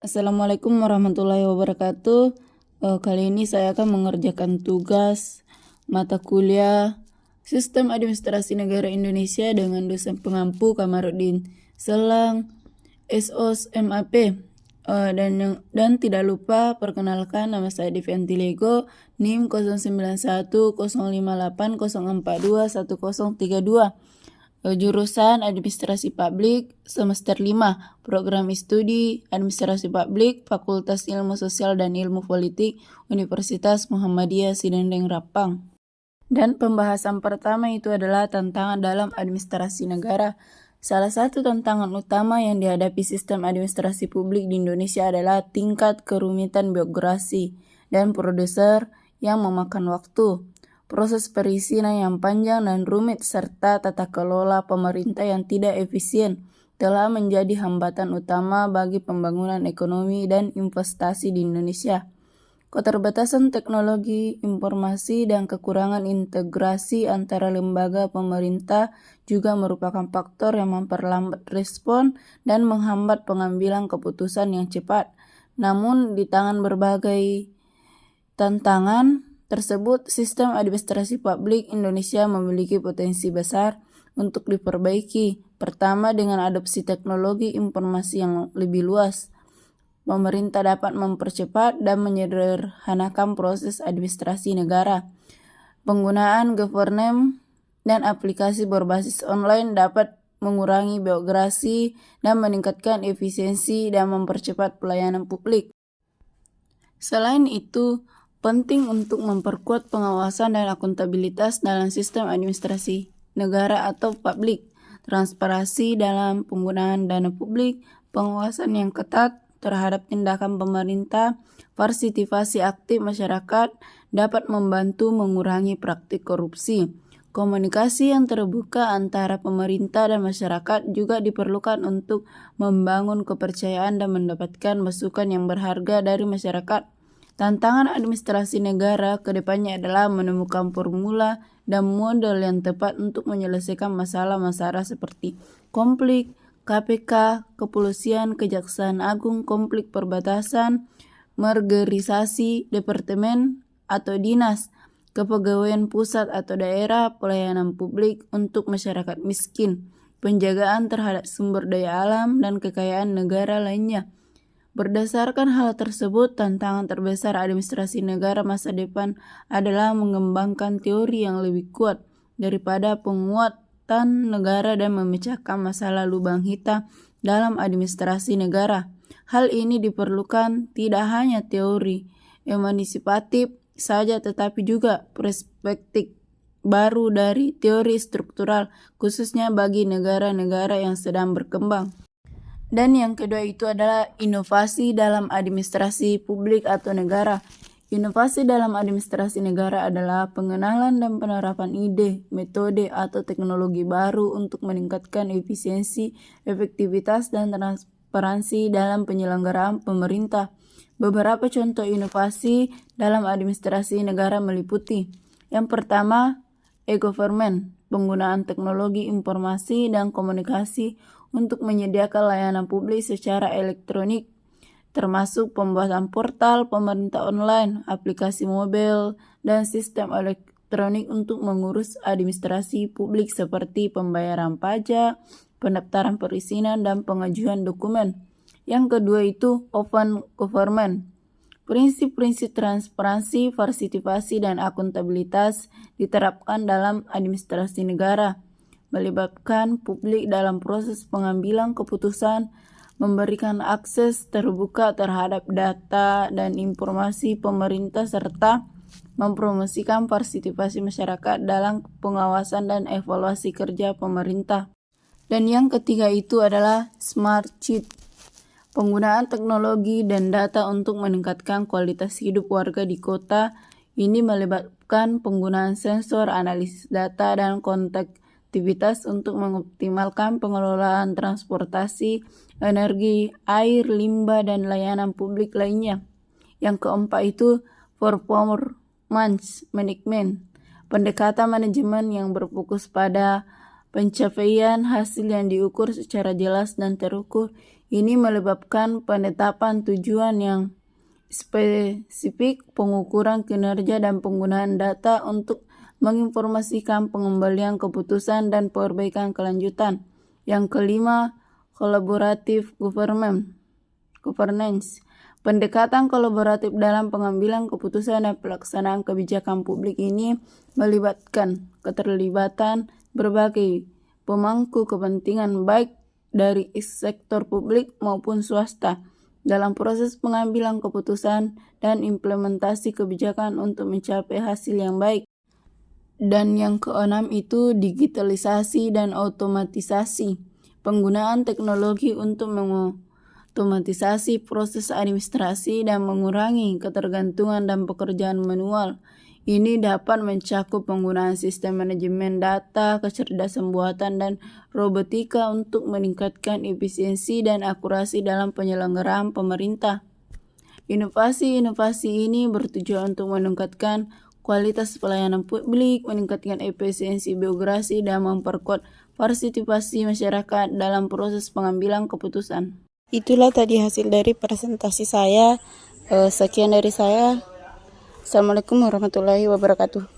Assalamualaikum warahmatullahi wabarakatuh. Kali ini saya akan mengerjakan tugas mata kuliah Sistem Administrasi Negara Indonesia dengan dosen pengampu Kamarudin Selang, SOS MAP. Dan tidak lupa perkenalkan, nama saya Devianti Lego, NIM 0910580421032. Jurusan Administrasi Publik semester 5, Program Studi Administrasi Publik, Fakultas Ilmu Sosial dan Ilmu Politik, Universitas Muhammadiyah Sidendeng Rapang. Dan pembahasan pertama itu adalah tantangan dalam administrasi negara. Salah satu tantangan utama yang dihadapi sistem administrasi publik di Indonesia adalah tingkat kerumitan birokrasi dan produser yang memakan waktu, proses perizinan yang panjang dan rumit, serta tata kelola pemerintah yang tidak efisien telah menjadi hambatan utama bagi pembangunan ekonomi dan investasi di Indonesia. Keterbatasan teknologi informasi dan kekurangan integrasi antara lembaga pemerintah juga merupakan faktor yang memperlambat respon dan menghambat pengambilan keputusan yang cepat. Namun, di tangan berbagai tantangan tersebut, sistem administrasi publik Indonesia memiliki potensi besar untuk diperbaiki. Pertama, dengan adopsi teknologi informasi yang lebih luas, pemerintah dapat mempercepat dan menyederhanakan proses administrasi negara. Penggunaan governance dan aplikasi berbasis online dapat mengurangi birokrasi dan meningkatkan efisiensi dan mempercepat pelayanan publik. Selain itu, penting untuk memperkuat pengawasan dan akuntabilitas dalam sistem administrasi negara atau publik, transparansi dalam penggunaan dana publik, pengawasan yang ketat terhadap tindakan pemerintah, partisipasi aktif masyarakat dapat membantu mengurangi praktik korupsi. Komunikasi yang terbuka antara pemerintah dan masyarakat juga diperlukan untuk membangun kepercayaan dan mendapatkan masukan yang berharga dari masyarakat. Tantangan administrasi negara ke depannya adalah menemukan formula dan model yang tepat untuk menyelesaikan masalah-masalah seperti konflik KPK, Kepolisian, Kejaksaan Agung, konflik perbatasan, mergerisasi departemen atau dinas, kepegawaian pusat atau daerah, pelayanan publik untuk masyarakat miskin, penjagaan terhadap sumber daya alam dan kekayaan negara lainnya. Berdasarkan hal tersebut, tantangan terbesar administrasi negara masa depan adalah mengembangkan teori yang lebih kuat daripada penguatan negara dan memecahkan masalah lubang hitam dalam administrasi negara. Hal ini diperlukan tidak hanya teori emancipatif saja, tetapi juga perspektif baru dari teori struktural, khususnya bagi negara-negara yang sedang berkembang. Dan yang kedua itu adalah inovasi dalam administrasi publik atau negara. Inovasi dalam administrasi negara adalah pengenalan dan penerapan ide, metode, atau teknologi baru untuk meningkatkan efisiensi, efektivitas, dan transparansi dalam penyelenggaraan pemerintah. Beberapa contoh inovasi dalam administrasi negara meliputi: yang pertama, e-government, penggunaan teknologi informasi dan komunikasi untuk menyediakan layanan publik secara elektronik, termasuk pembuatan portal pemerintah online, aplikasi mobil, dan sistem elektronik untuk mengurus administrasi publik seperti pembayaran pajak, pendaftaran perizinan, dan pengajuan dokumen. Yang kedua itu open government. Prinsip-prinsip transparansi, partisipasi, dan akuntabilitas diterapkan dalam administrasi negara, melibatkan publik dalam proses pengambilan keputusan, memberikan akses terbuka terhadap data dan informasi pemerintah, serta mempromosikan partisipasi masyarakat dalam pengawasan dan evaluasi kerja pemerintah. Dan yang ketiga itu adalah smart city, penggunaan teknologi dan data untuk meningkatkan kualitas hidup warga di kota. Ini melibatkan penggunaan sensor, analisis data, dan konektivitas untuk mengoptimalkan pengelolaan transportasi, energi, air, limbah, dan layanan publik lainnya. Yang keempat itu performance management, pendekatan manajemen yang berfokus pada Pencapaian hasil yang diukur secara jelas dan terukur ini menyebabkan penetapan tujuan yang spesifik, pengukuran kinerja dan penggunaan data untuk menginformasikan pengembalian keputusan dan perbaikan kelanjutan. Yang kelima, collaborative governance. Pendekatan kolaboratif dalam pengambilan keputusan dan pelaksanaan kebijakan publik ini melibatkan keterlibatan berbagai pemangku kepentingan baik dari sektor publik maupun swasta dalam proses pengambilan keputusan dan implementasi kebijakan untuk mencapai hasil yang baik. Dan yang keenam itu digitalisasi dan otomatisasi. Penggunaan teknologi untuk otomatisasi proses administrasi dan mengurangi ketergantungan dan pekerjaan manual. Ini dapat mencakup penggunaan sistem manajemen data, kecerdasan buatan, dan robotika untuk meningkatkan efisiensi dan akurasi dalam penyelenggaraan pemerintah. Inovasi-inovasi ini bertujuan untuk meningkatkan kualitas pelayanan publik, meningkatkan efisiensi birokrasi, dan memperkuat partisipasi masyarakat dalam proses pengambilan keputusan. Itulah tadi hasil dari presentasi saya. Sekian dari saya. Assalamualaikum warahmatullahi wabarakatuh.